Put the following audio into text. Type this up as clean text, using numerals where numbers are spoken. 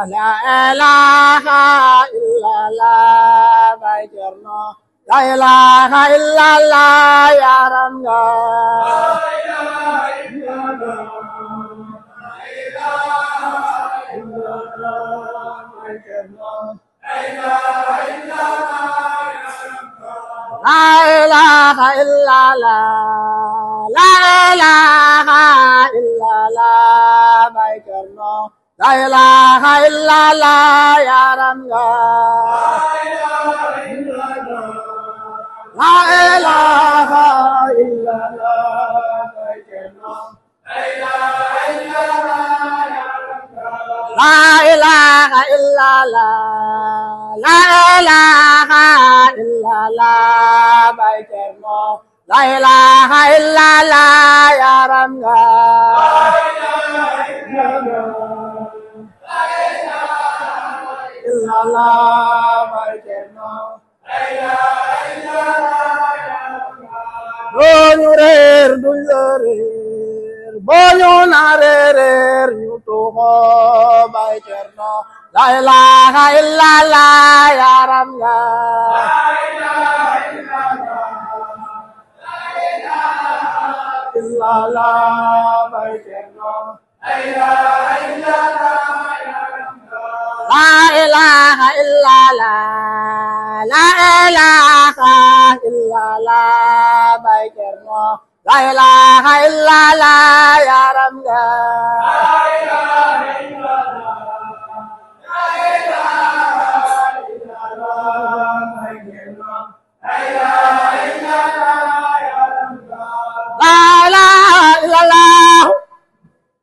la ilaha illallah Baay Cerno la ilaha illallah yaram nga la ilaha illallah la ilaha illallah Baay Cerno la ilaha illallah yaram nga la ilaha illallah Baay Cerno la ilaha illallah la ilaha illallah Baay Cerno la ilaha illallah yaram nga illallah Baay Cerno duñu réer duñu réer boñu na réer ñu tuxo Baay Cerno la ilaha illallah yaram nga illallah Baay Cerno la ilaha illallah la ilaha illallah Baay Cerno la ilaha illallah yaram nga